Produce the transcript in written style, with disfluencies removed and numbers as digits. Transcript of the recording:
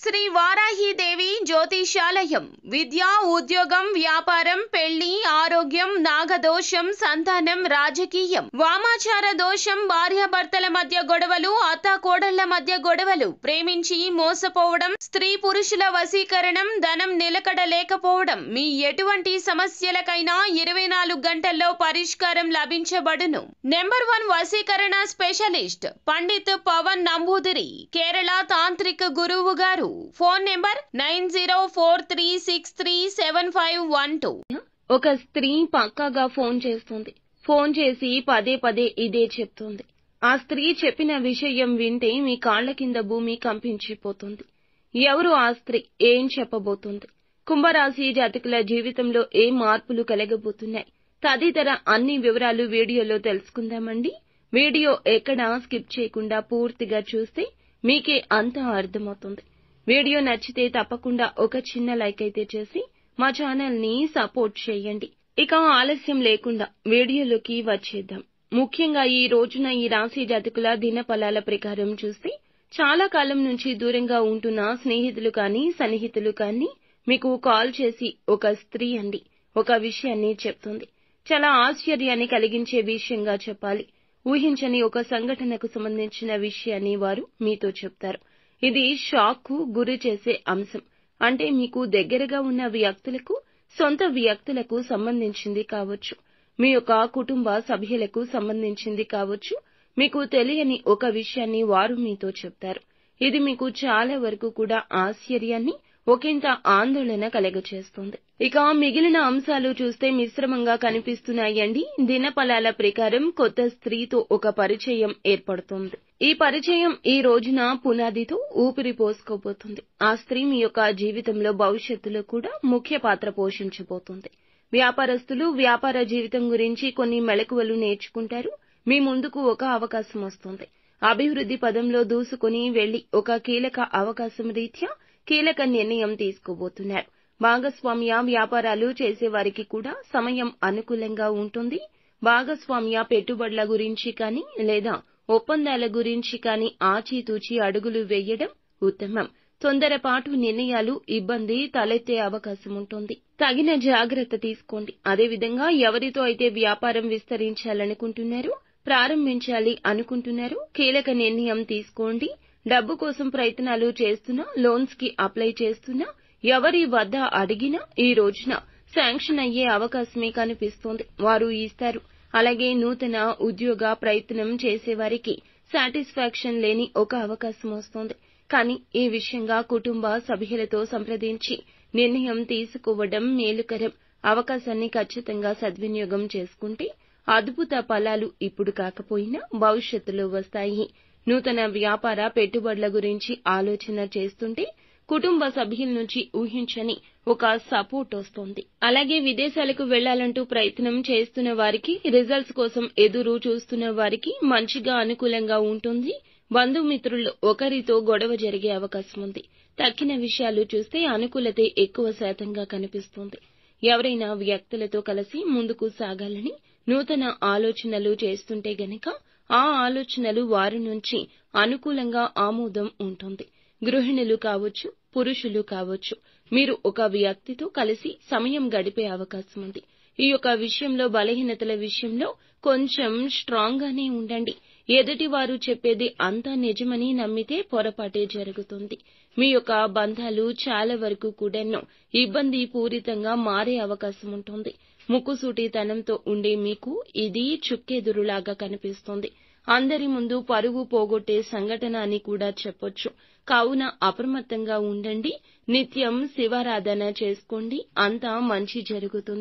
శ్రీ వారాహిదేవి జ్యోతిషాలయం విద్య, ఉద్యోగం, వ్యాపారం, పెళ్లి, ఆరోగ్యం, నాగదోషం, సంతానం, రాజకీయం, వామాచార దోషం, భార్యాభర్తల మధ్య గొడవలు, అత్తాకోడళ్ల మధ్య గొడవలు, ప్రేమించి మోసపోవడం, స్త్రీ పురుషుల వశీకరణం, ధనం నిలకడ లేకపోవడం, మీ ఎటువంటి సమస్యలకైనా 24 గంటల్లో పరిష్కారం లభించబడును. నెంబర్ 1 వశీకరణ స్పెషలిస్ట్ పండిత్ పవన్ నంబూదిరి, కేరళ తాంత్రిక గురువు గారు. Phone number 9043637512. ఒక స్త్రీ పక్కాగా ఫోన్ చేస్తుంది. ఫోన్ చేసి పదే పదే ఇదే చెప్తుంది. ఆ స్త్రీ చెప్పిన విషయం వింటే మీ కాళ్ల కింద భూమి కంపించిపోతుంది. ఎవరు ఆ స్త్రీ? ఏం చెప్పబోతుంది? కుంభరాశి జాతకుల జీవితంలో ఏ మార్పులు కలగబోతున్నాయి? తదితర అన్ని వివరాలు వీడియోలో తెలుసుకుందామండి. వీడియో ఎక్కడా స్కిప్ చేయకుండా పూర్తిగా చూస్తే మీకే అంతా అర్థమవుతుంది. వీడియో నచ్చితే తప్పకుండా ఒక చిన్న లైక్ అయితే చేసి మా ఛానల్ ని సపోర్ట్ చేయండి. ఇక ఆలస్యం లేకుండా వీడియోలోకి వచ్చేద్దాం. ముఖ్యంగా ఈ రోజున ఈ రాశి జాతకుల దినఫలాల ప్రకారం చూస్తే చాలా కాలం నుంచి దూరంగా ఉంటున్న స్నేహితులు కానీ సన్నిహితులు కానీ మీకు కాల్ చేసి ఒక స్త్రీ అండి ఒక విషయాన్ని చెప్తుంది. చాలా ఆశ్చర్యాన్ని కలిగించే విషయంగా చెప్పాలి. ఊహించని ఒక సంఘటనకు సంబంధించిన విషయాన్ని వారు మీతో చెప్తారు. ఇది షాక్ కు గురి చేసే అంశం. అంటే మీకు దగ్గరగా ఉన్న వ్యక్తులకు, సొంత వ్యక్తులకు సంబంధించింది కావచ్చు, మీ యొక్క కుటుంబ సభ్యులకు సంబంధించింది కావచ్చు. మీకు తెలియని ఒక విషయాన్ని వారు మీతో చెప్తారు. ఇది మీకు చాలా వరకు కూడా ఆశ్చర్యాన్ని, ఒకంత ఆందోళన కలగచేస్తుంది. ఇక మిగిలిన అంశాలు చూస్తే మిశ్రమంగా కనిపిస్తున్నాయండి. దినఫలాల ప్రకారం కొత్త స్త్రీతో ఒక పరిచయం ఏర్పడుతుంది. ఈ పరిచయం ఈ రోజున పునాదితో ఊపిరి పోసుకోబోతుంది. ఆ స్త్రీ మీ యొక్క జీవితంలో భవిష్యత్తులో కూడా ముఖ్య పాత్ర పోషించబోతుంది. వ్యాపారస్తులు వ్యాపార జీవితం గురించి కొన్ని మెళకువలు నేర్చుకుంటారు. మీ ముందుకు ఒక అవకాశం వస్తుంది. అభివృద్ధి పదంలో దూసుకుని వెళ్లి ఒక కీలక అవకాశం రీత్యా కీలక నిర్ణయం తీసుకోబోతున్నారు. భాగస్వామ్య వ్యాపారాలు చేసేవారికి కూడా సమయం అనుకూలంగా ఉంటుంది. భాగస్వామ్య పెట్టుబడుల గురించి కానీ లేదా ఒప్పందాల గురించి కానీ ఆచితూచి అడుగులు వేయడం ఉత్తమం. తొందరపాటు నిర్ణయాలు ఇబ్బంది తలెత్తే అవకాశం ఉంటుంది. తగిన జాగ్రత్త తీసుకోండి. అదేవిధంగా ఎవరితో అయితే వ్యాపారం విస్తరించాలనుకుంటున్నారో, ప్రారంభించాలి అనుకుంటున్నారో కీలక నిర్ణయం తీసుకోండి. డబ్బు కోసం ప్రయత్నాలు చేస్తున్నా, లోన్స్ కి అప్లై చేస్తున్నా, ఎవరి వద్ద అడిగినా ఈ రోజున శాంక్షన్ అయ్యే అవకాశమే కనిపిస్తోంది. వారు ఇస్తారు. అలాగే నూతన ఉద్యోగ ప్రయత్నం చేసేవారికి సాటిస్ఫాక్షన్ లేని ఒక అవకాశం వస్తోంది. కానీ ఈ విషయంగా కుటుంబ సభ్యులతో సంప్రదించి నిర్ణయం తీసుకోవడం మేలుకరం. అవకాశాన్ని ఖచ్చితంగా సద్వినియోగం చేసుకుంటే అద్భుత ఫలాలు ఇప్పుడు కాకపోయినా భవిష్యత్తులో వస్తాయి. నూతన వ్యాపార పెట్టుబడుల గురించి ఆలోచన చేస్తుంటే కుటుంబ సభ్యుల నుంచి ఊహించని ఒక సపోర్ట్ వస్తోంది. అలాగే విదేశాలకు వెళ్లాలంటూ ప్రయత్నం చేస్తున్న వారికి, రిజల్ట్స్ కోసం ఎదురు చూస్తున్న వారికి మంచిగా అనుకూలంగా ఉంటుంది. బంధుమిత్రుల్లో ఒకరితో గొడవ జరిగే అవకాశం ఉంది. తక్కిన విషయాలు చూస్తే అనుకూలతే ఎక్కువ శాతంగా కనిపిస్తుంది. ఎవరైనా వ్యక్తులతో కలిసి ముందుకు సాగాలని నూతన ఆలోచనలు చేస్తుంటే గనక ఆ ఆలోచనలు వారి నుంచి అనుకూలంగా ఆమోదం ఉంటుంది. గృహిణులు కావచ్చు, పురుషులు కావచ్చు, మీరు ఒక వ్యక్తితో కలిసి సమయం గడిపే అవకాశం ఉంది. ఈ యొక్క విషయంలో బలహీనతల విషయంలో కొంచెం స్ట్రాంగ్ గానే ఉండండి. ఎదుటి వారు చెప్పేది అంతా నిజమని నమ్మితే పొరపాటే జరుగుతుంది. మీ యొక్క బంధాలు చాలా వరకు కూడాను ఇబ్బంది పూరితంగా మారే అవకాశం ఉంటుంది. ముక్కుసూటితనంతో ఉండే మీకు ఇది చుక్కెదురులాగా కనిపిస్తుంది. అందరి ముందు పరువు పోగొట్టే సంఘటన అని కూడా చెప్పొచ్చు. కావున అప్రమత్తంగా ఉండండి. నిత్యం శివారాధన చేసుకోండి. అంతా మంచి జరుగుతుంది.